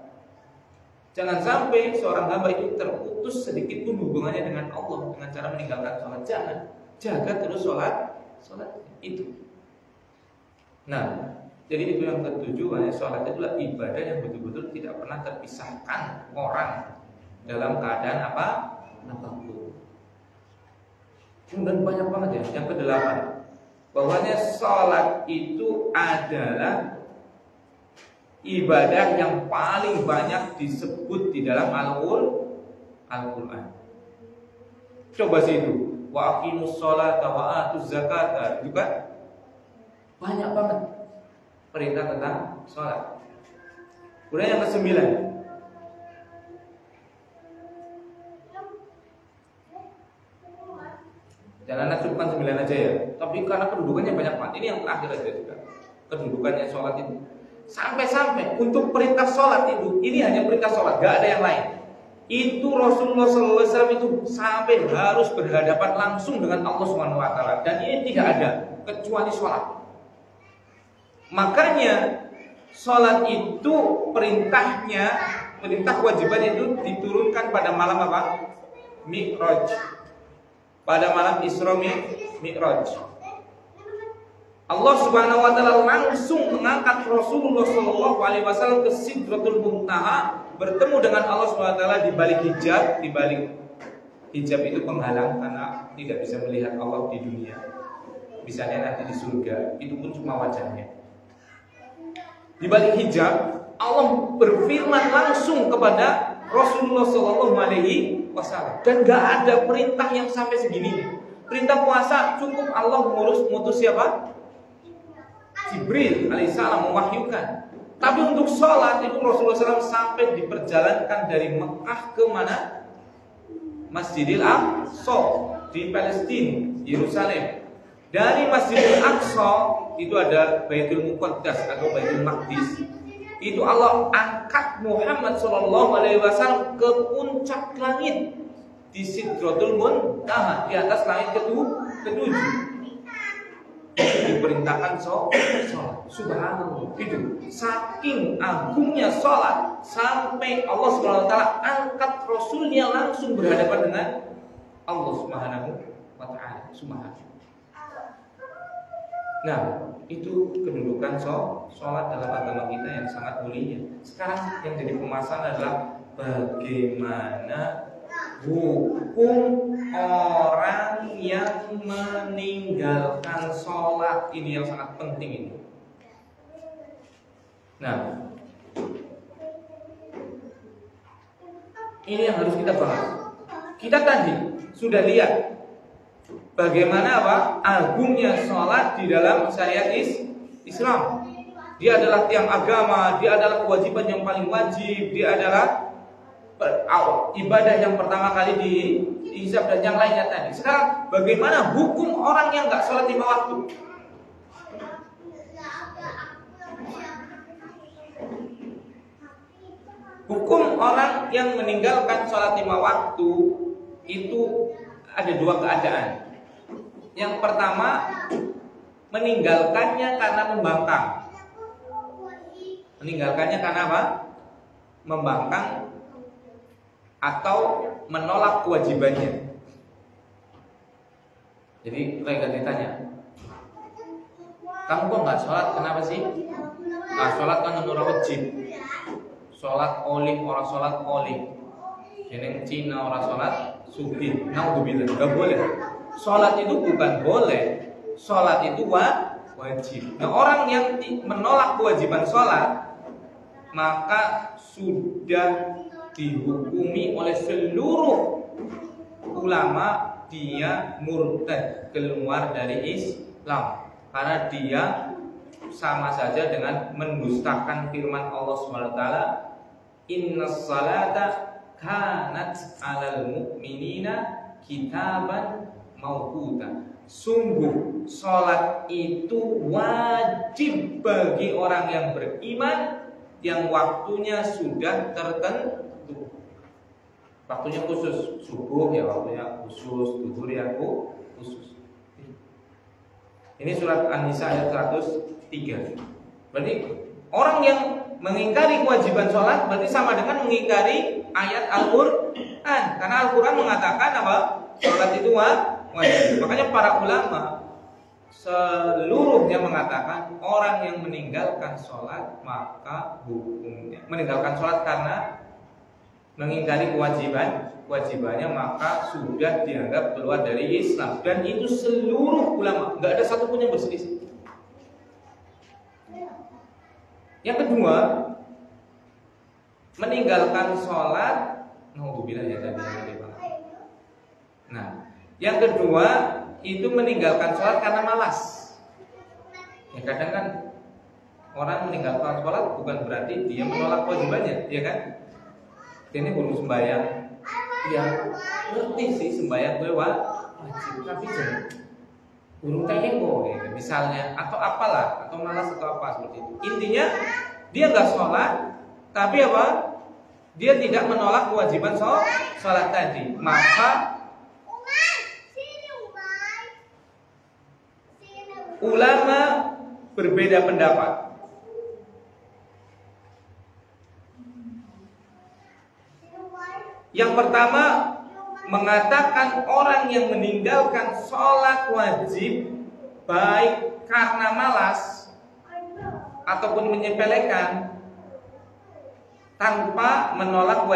Jangan sampai seorang hamba itu terputus sedikit pun hubungannya dengan Allah dengan cara meninggalkan sholat. Jangan. Jaga terus sholat itu. Nah, jadi itu yang ketujuh, sholat itulah ibadah yang betul-betul tidak pernah terpisahkan orang dalam keadaan apapun. Kemudian banyak banget ya. Yang ke-8, bahwanya sholat itu adalah ibadah yang paling banyak disebut di dalam Al-Quran. Coba sih itu, wa aqimus sholata wa atuz zakata, juga banyak banget perintah tentang sholat. Kemudian yang ke-9, pengadilan aja ya. Tapi karena kedudukannya banyak banget. Ini yang terakhir aja juga. Kedudukannya sholat itu. Sampai-sampai untuk perintah sholat itu, ini hanya perintah sholat, gak ada yang lain. Itu Rasulullah SAW itu sampai harus berhadapan langsung dengan Allah SWT. Dan ini tidak ada kecuali sholat. Makanya sholat itu perintahnya, perintah kewajiban itu diturunkan pada malam apa? Mi'raj. Pada malam Isra Mi'raj. Allah Subhanahu wa taala langsung mengangkat Rasulullah sallallahu alaihi wasallam ke Sidratul Muntaha, bertemu dengan Allah Subhanahu wa taala di balik hijab. Di balik hijab itu penghalang karena tidak bisa melihat Allah di dunia. Bisanya nanti di surga, itu pun cuma wajahnya. Di balik hijab, Allah berfirman langsung kepada Rasulullah sallallahu alaihi wasallam. Dan gak ada perintah yang sampai segini. Perintah puasa cukup Allah mutus siapa? Jibril alaihissalam mewahyukan. Tapi untuk sholat itu Rasulullah SAW sampai diperjalankan dari Mekah ke mana? Masjidil Aqsa di Palestina, Yerusalem. Dari Masjidil Aqsa itu ada Baitul Muqaddas atau Baitul Maqdis. Itu Allah angkat Muhammad SAW ke puncak langit di Sidratul Muntaha, di atas langit ketujuh. Diperintahkan sholat. Subhanallah. Itu saking agungnya sholat sampai Allah SWT angkat Rasulnya langsung berhadapan dengan Allah Subhanahu wa ta'ala. Subhanallah. Nah, itu kedudukan sholat dalam agama kita yang sangat mulia. Sekarang yang jadi pembahasan adalah bagaimana hukum orang yang meninggalkan sholat. Ini yang sangat penting ini. Nah, ini yang harus kita bahas. Kita tadi sudah lihat bagaimana apa agungnya sholat di dalam syariat Islam. Dia adalah tiang agama, dia adalah kewajiban yang paling wajib, dia adalah ibadah yang pertama kali dihisab dan yang lainnya tadi. Sekarang bagaimana hukum orang yang nggak sholat 5 waktu? Hukum orang yang meninggalkan sholat 5 waktu itu ada 2 keadaan. Yang pertama, meninggalkannya karena membangkang. Meninggalkannya karena apa? Membangkang atau menolak kewajibannya. Jadi mereka ditanya, kamu kok nggak sholat? Kenapa sih? Nggak sholat kan menurut wajib. Sholat oleh orang sholat oleh. Yang Cina orang sholat subuh. Naudzubillah, nggak boleh. Sholat itu bukan boleh. Sholat itu wajib. Nah, orang yang menolak kewajiban sholat, maka sudah dihukumi oleh seluruh ulama dia murtad, keluar dari Islam, karena dia sama saja dengan mendustakan firman Allah SWT, innas salata kanat alal mu'minina kitaban mauquta. Sungguh sholat itu wajib bagi orang yang beriman yang waktunya sudah tertentu. Waktunya khusus, subuh ya waktunya khusus, zuhur ya khusus. Ini surat An-Nisa ayat 103. Berarti orang yang mengingkari kewajiban sholat berarti sama dengan mengingkari ayat Al-Quran. Karena Al-Quran mengatakan apa? Sholat itu wajib. Makanya para ulama seluruhnya mengatakan orang yang meninggalkan sholat maka hukumnya meninggalkan sholat karena mengingkari kewajibannya maka sudah dianggap keluar dari Islam. Dan itu seluruh ulama, nggak ada satupun yang berselisih. Yang kedua, meninggalkan sholat, naudzubillah ya tadi. Nah, yang kedua itu meninggalkan sholat karena malas. Ya kadang kan orang meninggalkan sholat bukan berarti dia menolak kewajibannya, ya kan? Ini belum sembahyang, ya ngerti sih sembahyang gue wajib, tapi burung teko gitu, misalnya, atau apalah, atau malas atau apa seperti itu. Intinya dia nggak sholat, tapi apa? Dia tidak menolak kewajiban sholat tadi, maka ulama berbeda pendapat. Yang pertama mengatakan orang yang meninggalkan sholat wajib baik karena malas ataupun menyepelekan tanpa menolak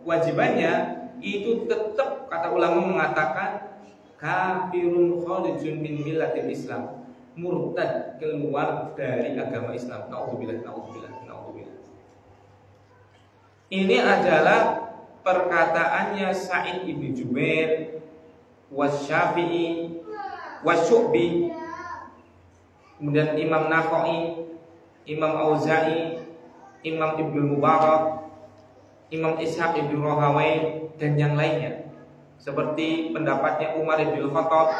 wajibannya itu tetap, kata ulama mengatakan, kafirun kharijun min millatil Islam, murtad, keluar dari agama Islam. Naudzubillah, naudzubillah, naudzubillah. Ini adalah perkataannya Sa'id ibn Jubair, Wasyafi'i, Wasyu'bi, kemudian Imam Nakhai, Imam Auza'i, Imam Ibnu Mubarak, Imam Ishaq ibn Rahawai, dan yang lainnya, seperti pendapatnya Umar ibn Khattab,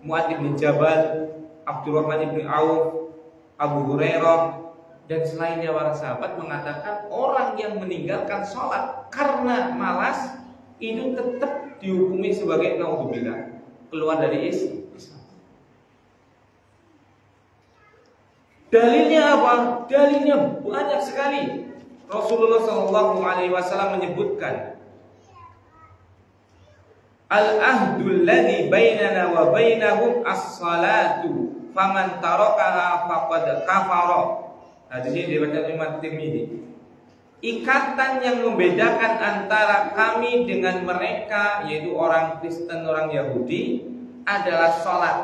Mu'adz bin Jabal, Abdurrahman ibn Auf, Abu Hurairah, dan selainnya para sahabat mengatakan orang yang meninggalkan sholat karena malas itu tetap dihukumi sebagai naudzubillah, keluar dari Islam. Dalilnya apa? Dalilnya banyak sekali. Rasulullah SAW menyebutkan, al-ahdul ladzi bainana wa bainahum as-salatu faman tarakaha faqad kafara. Hadis ini diriwayatkan Imam Tirmidzi. Ikatan yang membedakan antara kami dengan mereka, yaitu orang Kristen, orang Yahudi, adalah sholat.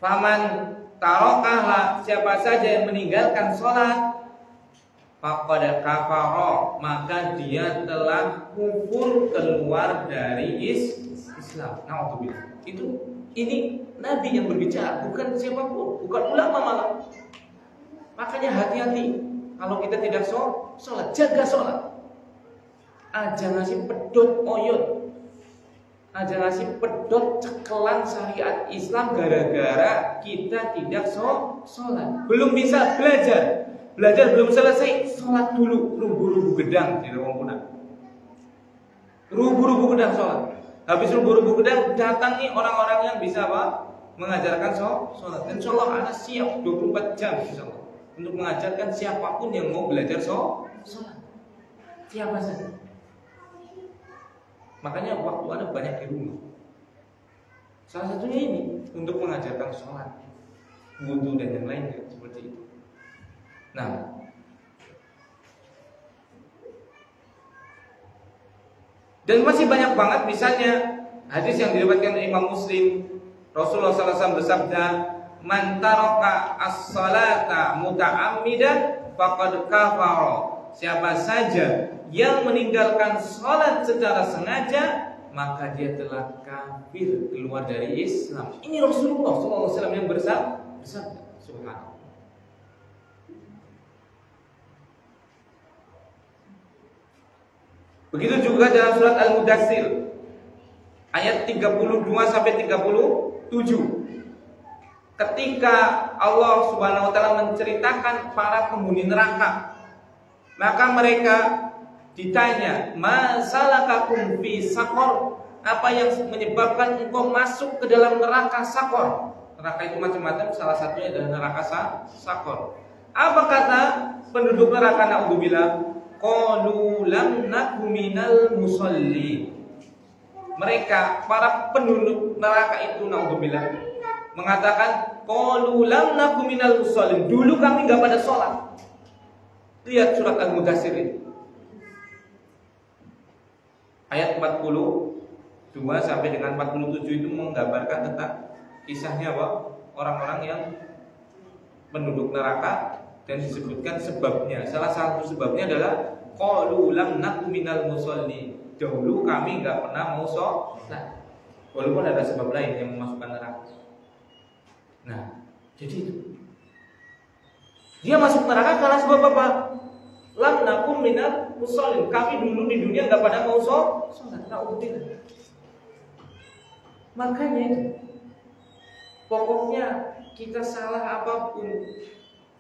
Faman tarakaha, siapa saja yang meninggalkan sholat, faqad kafara, maka dia telah kufur, keluar dari Islam. Naudzubillah. Ini Nabi yang berbicara, bukan siapapun, bukan ulama malah. Makanya hati-hati kalau kita tidak sholat, jaga sholat. Aja ngasih pedot oyot, aja ngasih pedot cekelan syariat Islam gara-gara kita tidak sholat. Belum bisa belajar belum selesai, sholat dulu. Rubu-rubu gedang di ruang punah. Rubu-rubu gedang sholat. Habis rubu-rubu gedang datang nih orang-orang yang bisa apa? Mengajarkan sholat. Insya Allah ana siap 24 jam insya Allah untuk mengajarkan siapapun yang mau belajar sholat. Siapa saja. Makanya waktu Anda banyak di rumah. Salah satunya ini untuk mengajarkan sholat, wudu dan yang lainnya seperti itu. Nah, dan masih banyak banget, misalnya hadis yang diriwayatkan Imam Muslim, Rasulullah SAW bersabda, man taraka as-salata muta'ammidan faqad kafara. Siapa saja yang meninggalkan salat secara sengaja, maka dia telah kafir, keluar dari Islam. Ini Rasulullah SAW yang bersabda. Subhanallah. Begitu juga dalam surat Al-Mudaththir ayat 32 sampai 37. Ketika Allah Subhanahu wa taala menceritakan para penghuni neraka, maka mereka ditanya, "Ma salakakum fi saqar?" Apa yang menyebabkan engkau masuk ke dalam neraka Saqar? Neraka itu macam-macam, salah satunya adalah neraka Saqar. Apa kata penduduk neraka, naudzubillah? Qalu lam naku minal musallin. Mereka, para penduduk neraka itu, naudzubillah, mengatakan, qalu lam naku minal musallin. Dulu kami enggak pada sholat. Lihat surat Al-Mudaththir ini. Ayat 42 sampai dengan 47 itu menggambarkan tentang kisahnya apa? Orang-orang yang penduduk neraka, dan disebutkan sebabnya. Salah satu sebabnya adalah qalu lam naku minal musallin. Dahulu kami enggak pernah mau sholat. Walaupun ada sebab lain yang memasukkan neraka. Nah, jadi itu. Dia masuk neraka karena sebab apa? Lam nakum minal musallin. Kami dulu di dunia enggak pada mau sholat. Naudzubillah. Makanya itu, Pokoknya kita salah apapun,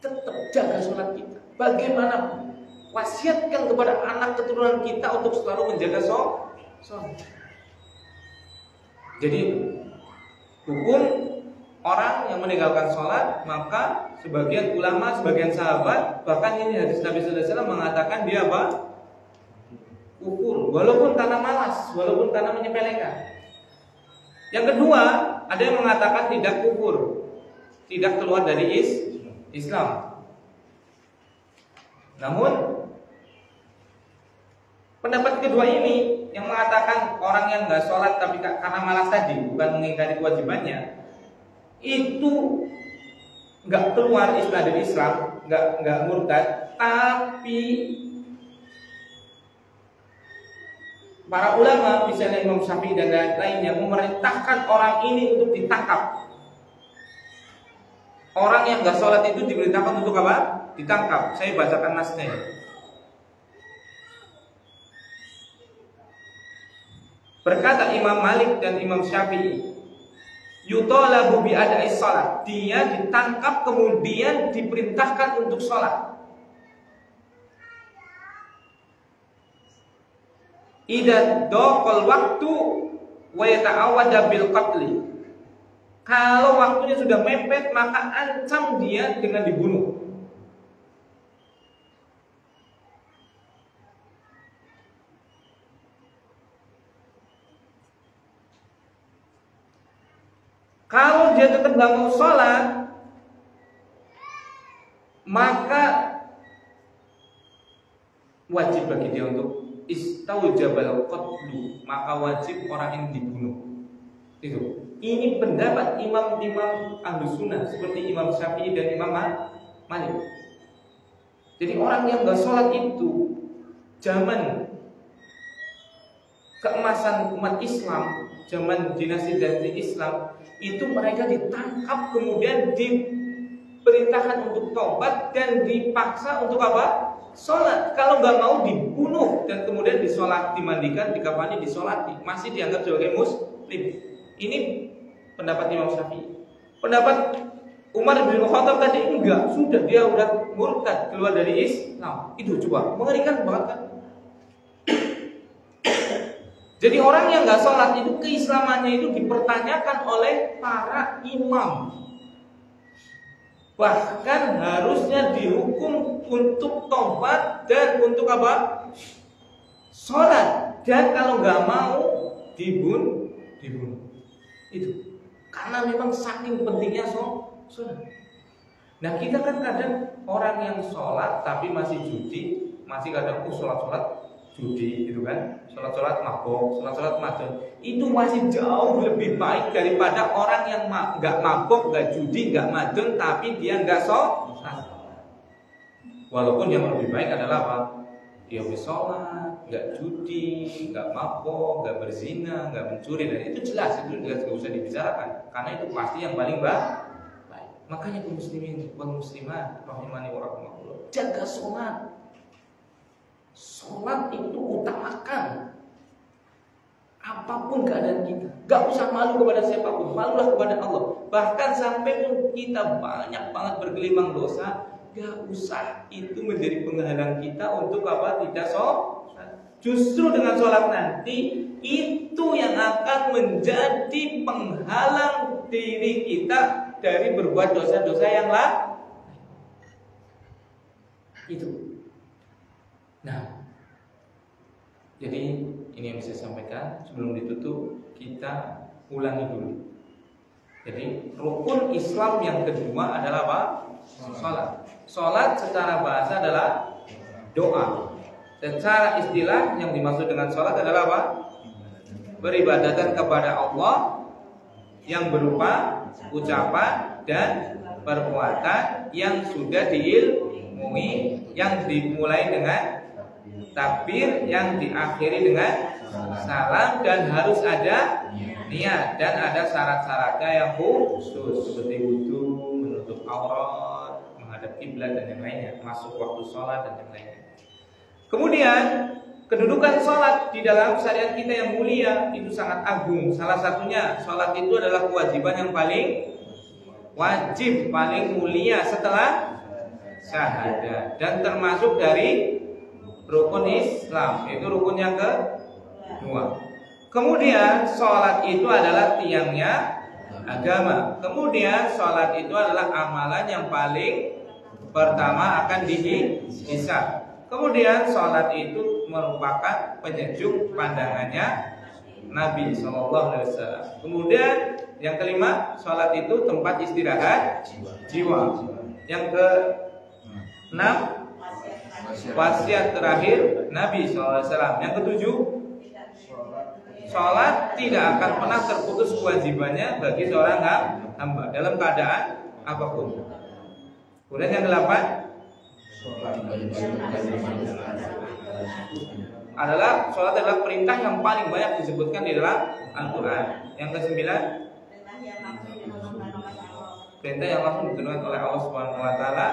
tetap jaga sholat kita. Bagaimana? Wasiatkan kepada anak keturunan kita untuk selalu menjaga sholat. Jadi hukum orang yang meninggalkan sholat, maka sebagian ulama, sebagian sahabat, bahkan ini hadis Nabi Sallallahu Alaihi Wasallam mengatakan dia apa? Kufur, walaupun karena malas, walaupun karena menyepelekan. Yang kedua, ada yang mengatakan tidak kufur, tidak keluar dari Islam. Namun pendapat kedua ini yang mengatakan orang yang nggak sholat tapi karena malas tadi, bukan mengingkari kewajibannya, itu nggak keluar dari Islam, nggak murtad, tapi para ulama, misalnya Imam Syafi'i dan lainnya, memerintahkan orang ini untuk ditangkap. Orang yang nggak sholat itu diperintahkan untuk apa? Ditangkap. Saya bacakan nasnya. Berkata Imam Malik dan Imam Syafi'i, yutolabu bi ada'is sholat. Dia ditangkap kemudian diperintahkan untuk sholat. Idza daqal waktu wa yata'awwada bil qatli. Kalau waktunya sudah mepet, maka ancam dia dengan dibunuh. Kalau dia tetap nggak mau sholat, maka wajib bagi dia untuk istaujabal qatlu, maka wajib orang ini dibunuh. Itu. Ini pendapat imam-imam Ahlus Sunnah seperti Imam Syafi'i dan Imam Malik. Jadi orang yang nggak sholat itu zaman keemasan umat Islam, zaman dinasti Islam, itu mereka ditangkap kemudian diperintahkan untuk tobat dan dipaksa untuk apa? Sholat. Kalau nggak mau dibunuh dan kemudian disolat, dimandikan, dikafani, disolati, masih dianggap sebagai muslim. Ini pendapat Imam Syafi'i. Pendapat Umar bin Khattab tadi enggak, sudah dia udah murtad, keluar dari Islam. Itu coba mengerikan banget kan? Jadi orang yang nggak sholat itu keislamannya itu dipertanyakan oleh para imam. Bahkan harusnya dihukum untuk tobat dan untuk apa? Sholat. Dan kalau nggak mau dibunuh. Itu karena memang saking pentingnya sholat. Nah kita kan kadang orang yang sholat tapi masih judi, masih kadang sholat judi gitu kan, sholat mabok, sholat madon, itu masih jauh lebih baik daripada orang yang nggak mabok, nggak judi, nggak madon, tapi dia nggak sholat. Walaupun yang lebih baik adalah apa? Dia sholat, nggak judi, nggak mabok, nggak berzina, nggak mencuri, dan itu jelas, itu nggak usah dibicarakan, karena itu pasti yang paling baik. Makanya kaum muslimin, kaum muslimat, rahimani wa rahimakumullah, jaga sholat. Sholat itu utamakan. Apapun keadaan kita, gak usah malu kepada siapapun, malulah kepada Allah. Bahkan sampai pun kita banyak banget bergelimang dosa, gak usah itu menjadi penghalang kita untuk apa? Tidak sholat. Justru dengan sholat nanti itu yang akan menjadi penghalang diri kita dari berbuat dosa-dosa yang lain. Itu. Nah, jadi ini yang bisa saya sampaikan. Sebelum ditutup, kita ulangi dulu. Jadi rukun Islam yang kedua adalah apa? Sholat. Sholat secara bahasa adalah doa. Secara istilah yang dimaksud dengan sholat adalah apa? Beribadatan kepada Allah yang berupa ucapan dan perbuatan yang sudah diilmui, yang dimulai dengan takbir, yang diakhiri dengan salam, dan harus ada niat dan ada syarat-syaratnya yang khusus seperti wudu, menutup aurat, menghadap kiblat dan yang lainnya, masuk waktu sholat dan yang lainnya. Kemudian kedudukan sholat di dalam syariat kita yang mulia itu sangat agung. Salah satunya sholat itu adalah kewajiban yang paling wajib paling mulia setelah syahadat dan termasuk dari rukun Islam, yaitu rukun yang kedua. Kemudian sholat itu adalah tiangnya agama. Kemudian sholat itu adalah amalan yang paling pertama akan dihisab. Kemudian sholat itu merupakan penyejuk pandangannya Nabi SAW. Kemudian yang kelima, sholat itu tempat istirahat jiwa. Yang ke-6, wasiat terakhir Nabi SAW. Yang ke-7, sholat tidak akan pernah terputus kewajibannya bagi seorang hamba dalam keadaan apapun. Kemudian yang ke-8 adalah sholat adalah perintah yang paling banyak disebutkan di dalam Al-Quran. Yang ke-9, perintah yang langsung diturunkan oleh Allah Subhanahu Wa Taala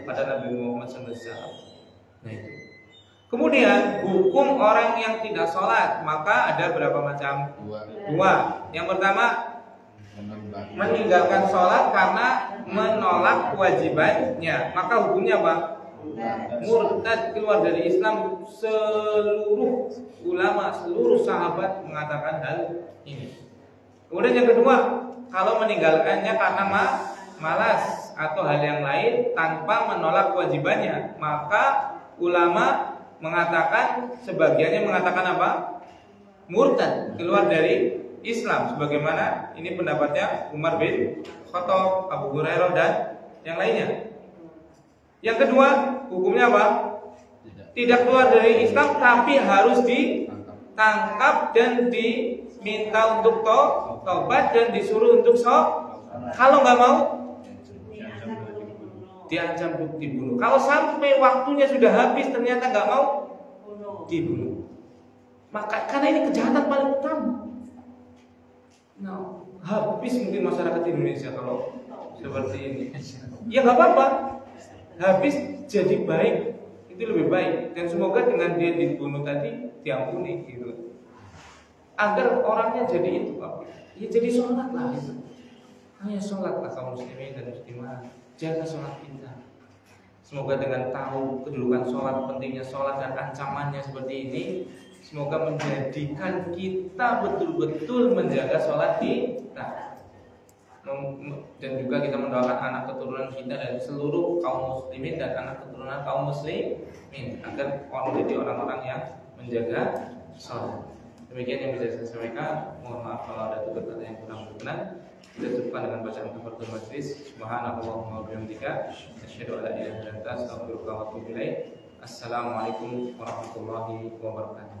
pada Nabi Muhammad SAW. Nah itu. Kemudian hukum orang yang tidak sholat, maka ada berapa macam? Dua. Yang pertama, meninggalkan sholat karena menolak kewajibannya, maka hukumnya apa? Murtad, keluar dari Islam. Seluruh ulama, seluruh sahabat mengatakan hal ini. Kemudian yang kedua, kalau meninggalkannya karena malas atau hal yang lain tanpa menolak kewajibannya, maka ulama mengatakan, sebagiannya mengatakan apa? Murtad, keluar dari Islam. Sebagaimana ini pendapatnya Umar bin Khattab, Abu Hurairah dan yang lainnya. Yang kedua, hukumnya apa? Tidak keluar dari Islam, tapi harus ditangkap dan diminta untuk taubat dan disuruh untuk kalau nggak mau, diancam untuk dibunuh. Kalau sampai waktunya sudah habis ternyata nggak mau, dibunuh. Maka karena ini kejahatan paling utama. Nah, habis mungkin masyarakat Indonesia kalau seperti ini. Ya nggak apa-apa. Habis jadi baik, itu lebih baik. Dan semoga dengan dia dibunuh tadi diampuni gitu. Agar orangnya jadi itu apa? Ya jadi sholat lah itu. Hanya sholat lah kaum muslimin dan muslimah. Jaga sholat kita. Semoga dengan tahu kedudukan sholat, pentingnya sholat dan ancamannya seperti ini, semoga menjadikan kita betul-betul menjaga sholat kita. Dan juga kita mendoakan anak keturunan kita dan seluruh kaum muslimin dan anak keturunan kaum muslimin agar menjadi orang-orang yang menjaga sholat. Demikian yang bisa saya sampaikan. Mohon maaf kalau ada tutur kata yang kurang berkenan. Kita cukupkan dengan bacaan kafaratul majlis. Subhanallahumma wa bihamdika, asyhadu an la ilaha illa anta, astaghfiruka wa atubu ilaik. Assalamualaikum warahmatullahi wabarakatuh.